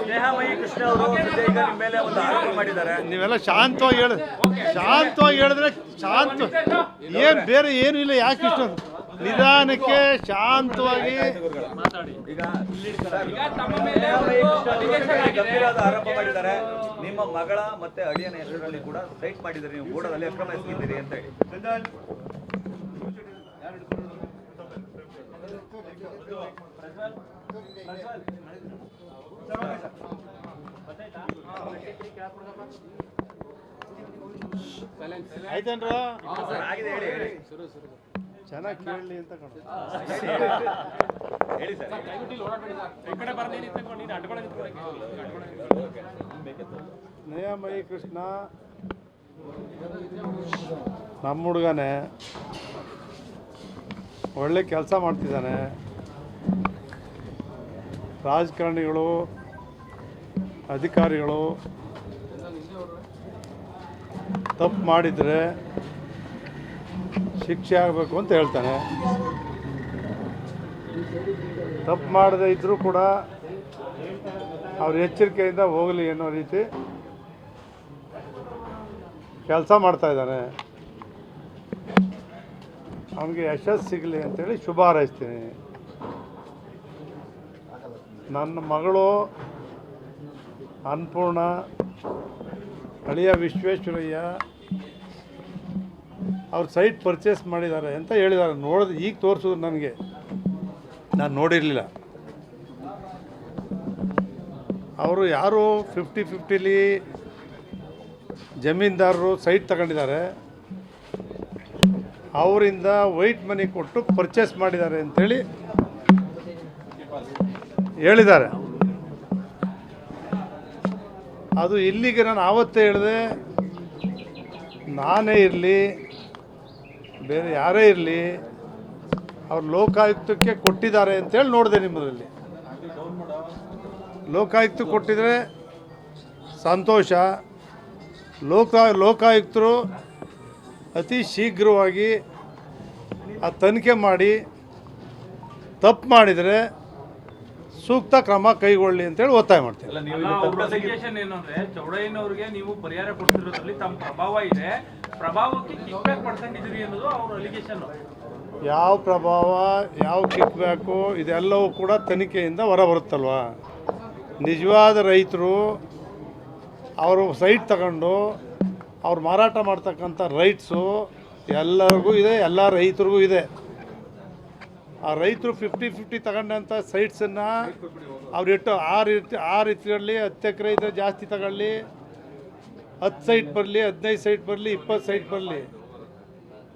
ಸ್ನೇಹಮಯಿ ಕೃಷ್ಣ ಅವರು ಈಗ ನಿಮ್ಮ ಮೇಲೆ ಒಂದು ಆರೋಪ ಮಾಡಿದ್ದಾರೆ. ನೀವೆಲ್ಲ ಶಾಂತವಾಗಿ ಹೇಳಿದ್ರೆ ಶಾಂತ ಏನು ಬೇರೆ ಏನೂ ಇಲ್ಲ. ಯಾಕೆ ಇಷ್ಟೊಂದು ನಿಧಾನಕ್ಕೆ ಶಾಂತವಾಗಿ ಈಗ ಗಂಭೀರವಾದ ಆರೋಪ ಮಾಡಿದ್ದಾರೆ. ನಿಮ್ಮ ಮಗಳ ಮತ್ತೆ ಅಳಿಯನ ಹೆಸರಲ್ಲಿ ಕೂಡ ಸೈಟ್ ಮಾಡಿದ್ದಾರೆ, ನೀವು ಬೋರ್ಡಲ್ಲಿ ಅಕ್ರಮ ಎಸಗಿದ್ದೀರಿ ಅಂತ ಹೇಳಿ. ಆಯ್ತೇನ್ರ ಆಗಿದೆ, ಹೇಳಿ ಚೆನ್ನಾಗಿ ಕೇಳಲಿ ಅಂತ ಹೇಳಿ ಸರ್. ಸ್ನೇಹಮಯಿ ಕೃಷ್ಣ ನಮ್ಮ ಹುಡುಗನೇ, ಒಳ್ಳೆ ಕೆಲಸ ಮಾಡ್ತಿದ್ದಾನೆ. ರಾಜಕಾರಣಿಗಳು, ಅಧಿಕಾರಿಗಳು ತಪ್ಪು ಮಾಡಿದರೆ ಶಿಕ್ಷೆ ಆಗಬೇಕು ಅಂತ ಹೇಳ್ತಾನೆ. ತಪ್ಪು ಮಾಡದೇ ಇದ್ದರೂ ಕೂಡ ಅವ್ರ ಎಚ್ಚರಿಕೆಯಿಂದ ಹೋಗಲಿ ಅನ್ನೋ ರೀತಿ ಕೆಲಸ ಮಾಡ್ತಾ ಇದ್ದಾನೆ. ಅವನಿಗೆ ಯಶಸ್ಸು ಸಿಗಲಿ ಅಂತೇಳಿ ಶುಭ ಹಾರೈಸ್ತೀನಿ. ನನ್ನ ಮಗಳು ಅನ್ನಪೂರ್ಣ, ಅಳಿಯ ವಿಶ್ವೇಶ್ವರಯ್ಯ ಅವ್ರು ಸೈಟ್ ಪರ್ಚೇಸ್ ಮಾಡಿದ್ದಾರೆ ಅಂತ ಹೇಳಿದ್ದಾರೆ. ನೋಡಿದ್ರೆ ಈಗ ತೋರಿಸಿದ್ರು ನನಗೆ, ನಾನು ನೋಡಿರಲಿಲ್ಲ. ಅವರು ಯಾರು 50-50ಲಿ ಜಮೀನ್ದಾರರು ಸೈಟ್ ತಗೊಂಡಿದ್ದಾರೆ, ಅವರಿಂದ ವೈಟ್ ಮನಿ ಕೊಟ್ಟು ಪರ್ಚೇಸ್ ಮಾಡಿದ್ದಾರೆ ಅಂಥೇಳಿ ಹೇಳಿದ್ದಾರೆ. ಅದು ಇಲ್ಲಿಗೆ ನಾನು ಆವತ್ತೇ ಹೇಳಿದೆ, ನಾನೇ ಇರಲಿ ಬೇರೆ ಯಾರೇ ಇರಲಿ ಅವ್ರು ಲೋಕಾಯುಕ್ತಕ್ಕೆ ಕೊಟ್ಟಿದ್ದಾರೆ ಅಂತೇಳಿ ನೋಡಿದೆ. ನಿಮ್ಮದ್ರಲ್ಲಿ ಲೋಕಾಯುಕ್ತಕ್ಕೆ ಕೊಟ್ಟಿದ್ರೆ ಸಂತೋಷ. ಲೋಕಾಯುಕ್ತರು ಅತಿ ಶೀಘ್ರವಾಗಿ ಆ ತನಿಖೆ ಮಾಡಿ ತಪ್ಪು ಮಾಡಿದರೆ ಸೂಕ್ತ ಕ್ರಮ ಕೈಗೊಳ್ಳಿ ಅಂತೇಳಿ ಒತ್ತಾಯ ಮಾಡ್ತೀವಿ. ಏನಂದ್ರೆ ಚೌಡಯ್ಯನವ್ರಿಗೆ ನೀವು ಪರಿಹಾರ ಕೊಡ್ತಿರೋದ್ರಲ್ಲಿ ತಮ್ಮ ಪ್ರಭಾವ ಇದೆ, ಪ್ರಭಾವಕ್ಕೆ ಕಿಕ್ಬ್ಯಾಕ್ ಪಡ್ಕೊಂಡಿದ್ದೀರಿ ಅನ್ನೋದು ಅವ್ರ ಅಲಿಗೇಷನ್. ಯಾವ ಪ್ರಭಾವ, ಯಾವ ಕಿಕ್ಬ್ಯಾಕು, ಇದೆಲ್ಲವೂ ಕೂಡ ತನಿಖೆಯಿಂದ ಹೊರಬರುತ್ತಲ್ವ. ನಿಜವಾದ ರೈತರು ಅವರು ಸೈಟ್ ತಗೊಂಡು ಅವ್ರು ಮಾರಾಟ ಮಾಡ್ತಕ್ಕಂಥ ರೈಟ್ಸು ಎಲ್ಲರಿಗೂ ಇದೆ, ಎಲ್ಲ ರೈತರಿಗೂ ಇದೆ. ಆ ರೈತರು 50-50 ತಗೊಂಡಂಥ ಸೈಟ್ಸನ್ನು ಅವ್ರು ಇಟ್ಟು ಆ ರೀತಿಯಲ್ಲಿ 10 ಎಕರೆ ಇದ್ದರೆ ಜಾಸ್ತಿ ತಗೊಳ್ಳಿ, 10 ಸೈಟ್ ಬರಲಿ, 15 ಸೈಟ್ ಬರಲಿ, 20 ಸೈಟ್ ಬರಲಿ.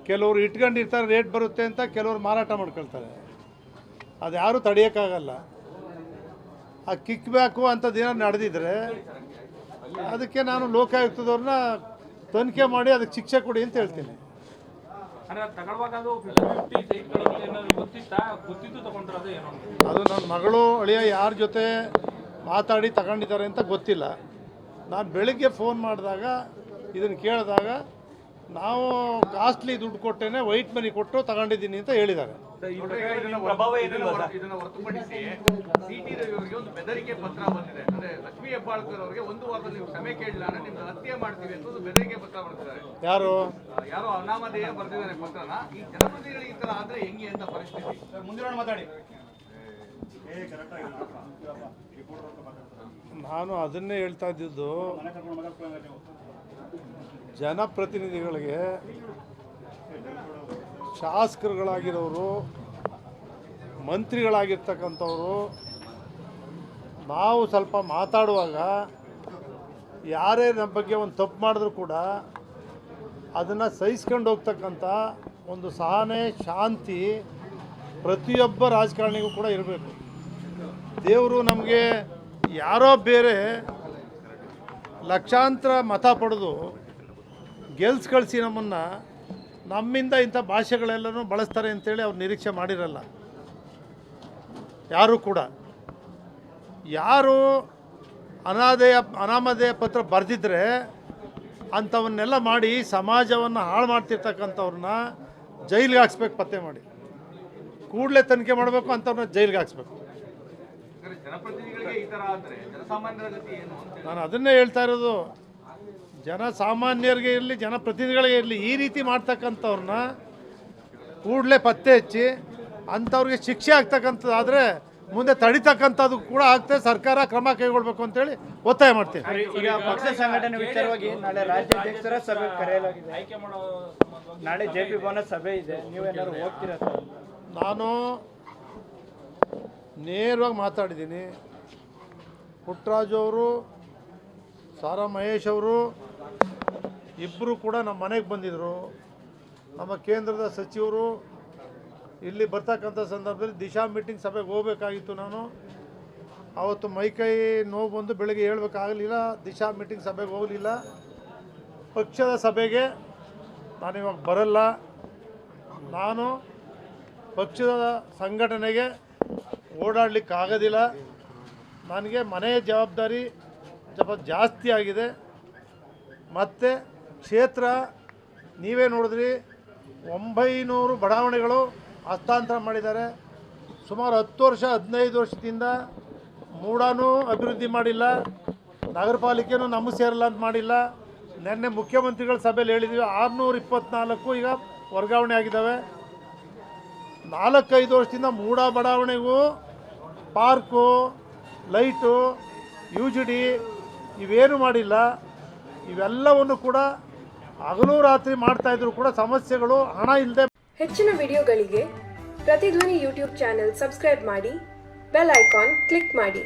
ಕೆಲವರು ಇಟ್ಕೊಂಡಿರ್ತಾರೆ, ರೇಟ್ ಬರುತ್ತೆ ಅಂತ ಕೆಲವರು ಮಾರಾಟ ಮಾಡ್ಕೊಳ್ತಾರೆ. ಅದು ಯಾರೂ ತಡೆಯೋಕ್ಕಾಗಲ್ಲ. ಆ ಕಿಕ್ ಬ್ಯಾಕು ಅಂಥದ್ದೇನೋ ನಡೆದಿದ್ರೆ ಅದಕ್ಕೆ ನಾನು ಲೋಕಾಯುಕ್ತದವ್ರನ್ನ ತನಿಖೆ ಮಾಡಿ ಅದಕ್ಕೆ ಶಿಕ್ಷೆ ಕೊಡಿ ಅಂತ ಹೇಳ್ತೀನಿ. ಅದು ನನ್ನ ಮಗಳು ಅಳಿಯ ಯಾರ ಜೊತೆ ಮಾತಾಡಿ ತಗೊಂಡಿದ್ದಾರೆ ಅಂತ ಗೊತ್ತಿಲ್ಲ. ನಾನು ಬೆಳಿಗ್ಗೆ ಫೋನ್ ಮಾಡಿದಾಗ ಇದನ್ನು ಕೇಳಿದಾಗ ನಾವು ಕಾಸ್ಟ್ಲಿ ದುಡ್ಡು ಕೊಟ್ಟೇನೆ ವೈಟ್ ಮನಿ ಕೊಟ್ಟು ತಗೊಂಡಿದ್ದೀನಿ ಅಂತ ಹೇಳಿದ್ದಾರೆ. ಇದನ್ನು ಹೊರತುಪಡಿಸಿ ಸಿಟಿ ರವಿಯವರಿಗೆ ಒಂದು ಬೆದರಿಕೆ ಪತ್ರ ಬಂದಿದೆ. ಅಂದ್ರೆ ಲಕ್ಷ್ಮೀ ಹೆಬ್ಬಾಳ್ಕರ್ ಅವರಿಗೆ ಒಂದು ವಾರದಲ್ಲಿ ನೀವು ಕ್ಷಮೆ ಕೇಳಿಲ್ಲ ನಿಮ್ಗೆ ಹತ್ಯೆ ಮಾಡ್ತೀವಿ ಅಂತ ಒಂದು ಬೆದರಿಕೆ ಪತ್ರ ಬರ್ತಿದ್ದಾರೆ. ಯಾರೋ ಅನಾಮಧೇಯ ಬರ್ತಿದ್ದಾರೆ ಪತ್ರನ. ಈ ಜನಪ್ರತಿನಿಧಿಗಳಿಗೆ ಈ ತರ ಆದ್ರೆ ಹೆಂಗೆ ಅಂತ ಪರಿಸ್ಥಿತಿ ಮುಂದಿನ ಮಾತಾಡಿ. ನಾನು ಅದನ್ನೇ ಹೇಳ್ತಾ ಇದ್ದಿದ್ದು, ಜನಪ್ರತಿನಿಧಿಗಳಿಗೆ, ಶಾಸಕರುಗಳಾಗಿರೋರು, ಮಂತ್ರಿಗಳಾಗಿರ್ತಕ್ಕಂಥವರು ನಾವು ಸ್ವಲ್ಪ ಮಾತಾಡುವಾಗ ಯಾರೇ ನಮ್ಮ ಬಗ್ಗೆ ಒಂದು ತಪ್ಪು ಮಾಡಿದ್ರು ಕೂಡ ಅದನ್ನು ಸಹಿಸ್ಕೊಂಡು ಹೋಗ್ತಕ್ಕಂಥ ಒಂದು ಸಹನೆ, ಶಾಂತಿ ಪ್ರತಿಯೊಬ್ಬ ರಾಜಕಾರಣಿಗೂ ಕೂಡ ಇರಬೇಕು. ದೇವರು ನಮಗೆ ಯಾರೋ ಬೇರೆ ಲಕ್ಷಾಂತರ ಮತ ಪಡೆದು ಗೆಲ್ಸ್ ಕಳಿಸಿ ನಮ್ಮಿಂದ ಇಂಥ ಭಾಷೆಗಳೆಲ್ಲನೂ ಬಳಸ್ತಾರೆ ಅಂತೇಳಿ ಅವ್ರು ನಿರೀಕ್ಷೆ ಮಾಡಿರಲ್ಲ ಯಾರೂ ಕೂಡ. ಯಾರು ಅನಾಮಧೇಯ ಪತ್ರ ಬರೆದಿದ್ದರೆ ಅಂಥವನ್ನೆಲ್ಲ ಮಾಡಿ ಸಮಾಜವನ್ನು ಹಾಳು ಮಾಡ್ತಿರ್ತಕ್ಕಂಥವ್ರನ್ನ ಜೈಲಿಗೆ ಹಾಕ್ಸ್ಬೇಕು, ಪತ್ತೆ ಮಾಡಿ ಕೂಡಲೇ ತನಿಖೆ ಮಾಡಬೇಕು, ಅಂಥವ್ರನ್ನ ಜೈಲಿಗೆ ಹಾಕ್ಸ್ಬೇಕು. ಜನಪ್ರತಿನಿಧಿಗಳಿಗೆ ಈ ತರ ಆದ್ರೆ ಜನಸಾಮಾನ್ಯರ ಗತಿ ಏನು ಅಂತ ನಾನು ಅದನ್ನೇ ಹೇಳ್ತಾ ಇರೋದು. ಜನಸಾಮಾನ್ಯರಿಗೆ ಇರಲಿ, ಜನಪ್ರತಿನಿಧಿಗಳಿಗೆ ಇರಲಿ, ಈ ರೀತಿ ಮಾಡ್ತಕ್ಕಂಥವ್ರನ್ನ ಕೂಡಲೇ ಪತ್ತೆ ಹಚ್ಚಿ ಅಂಥವ್ರಿಗೆ ಶಿಕ್ಷೆ ಆಗ್ತಕ್ಕಂಥದ್ದಾದರೆ ಮುಂದೆ ತಡಿತಕ್ಕಂಥದ್ದು ಕೂಡ ಆಗ್ತದೆ. ಸರ್ಕಾರ ಕ್ರಮ ಕೈಗೊಳ್ಳಬೇಕು ಅಂತೇಳಿ ಒತ್ತಾಯ ಮಾಡ್ತೀನಿ. ಈಗ ಪಕ್ಷ ಸಂಘಟನೆ ವಿಚಾರವಾಗಿ ನಾಳೆ ರಾಜ್ಯಾಧ್ಯಕ್ಷರ ಸಭೆ ಕರೆಯಲಾಗಿದೆ. ಆಯ್ಕೆ ಮಾಡೋ ನಾಳೆ JP ಭವನ ಸಭೆ ಇದೆ, ನೀವೇನಾದ್ರು ಹೋಗ್ತೀರಾ ಸರ್? ನಾನು ನೇರವಾಗಿ ಮಾತಾಡಿದ್ದೀನಿ. ಪುಟ್ಟರಾಜು ಅವರು, ಸಾರಾ ಮಹೇಶ್ ಅವರು ಇಬ್ಬರು ಕೂಡ ನಮ್ಮ ಮನೆಗೆ ಬಂದಿದ್ದರು. ನಮ್ಮ ಕೇಂದ್ರದ ಸಚಿವರು ಇಲ್ಲಿ ಬರ್ತಕ್ಕಂಥ ಸಂದರ್ಭದಲ್ಲಿ ದಿಶಾ ಮೀಟಿಂಗ್ ಸಭೆಗೆ ಹೋಗಬೇಕಾಗಿತ್ತು. ನಾನು ಆವತ್ತು ಮೈಕೈ ನೋವು ಬಂದು ಬೆಳಗ್ಗೆ ಹೇಳಬೇಕಾಗಲಿಲ್ಲ, ದಿಶಾ ಮೀಟಿಂಗ್ ಸಭೆಗೆ ಹೋಗಲಿಲ್ಲ. ಪಕ್ಷದ ಸಭೆಗೆ ನಾನಿವಾಗ ಬರಲ್ಲ. ನಾನು ಪಕ್ಷದ ಸಂಘಟನೆಗೆ ಓಡಾಡಲಿಕ್ಕಾಗೋದಿಲ್ಲ. ನನಗೆ ಮನೆಯ ಜವಾಬ್ದಾರಿ ಸ್ವಲ್ಪ ಜಾಸ್ತಿ ಆಗಿದೆ. ಮತ್ತು ಕ್ಷೇತ್ರ ನೀವೇ ನೋಡಿದ್ರಿ, 900 ಬಡಾವಣೆಗಳು ಹಸ್ತಾಂತರ ಮಾಡಿದ್ದಾರೆ. ಸುಮಾರು 10 ವರ್ಷ 15 ವರ್ಷದಿಂದ ಮೂಡಾನೂ ಅಭಿವೃದ್ಧಿ ಮಾಡಿಲ್ಲ, ನಗರ ಪಾಲಿಕೆನೂ ನಮಗೆ ಸೇರಲ್ಲ ಅಂತ ಮಾಡಿಲ್ಲ. ನಿನ್ನೆ ಮುಖ್ಯಮಂತ್ರಿಗಳ ಸಭೆಯಲ್ಲಿ ಹೇಳಿದ್ವಿ 624 ಈಗ ವರ್ಗಾವಣೆ ಆಗಿದ್ದಾವೆ. 4-5 ವರ್ಷದಿಂದ ಮೂಡ ಬಡಾವಣೆಗೂ ಪಾರ್ಕು, ಲೈಟು, UGD ಇವೇನು ಮಾಡಿಲ್ಲ. ಇವೆಲ್ಲವನ್ನು ಕೂಡ ಹಗಲು ರಾತ್ರಿ ಮಾಡ್ತಾಯಿದ್ರು ಕೂಡ ಸಮಸ್ಯೆಗಳು ಹಣ ಇಲ್ಲದೆ. ಹೆಚ್ಚಿನ ವಿಡಿಯೋಗಳಿಗೆ ಪ್ರತಿಧ್ವನಿ ಯೂಟ್ಯೂಬ್ ಚಾನೆಲ್ ಸಬ್ಸ್ಕ್ರೈಬ್ ಮಾಡಿ, ಬೆಲ್ ಐಕಾನ್ ಕ್ಲಿಕ್ ಮಾಡಿ.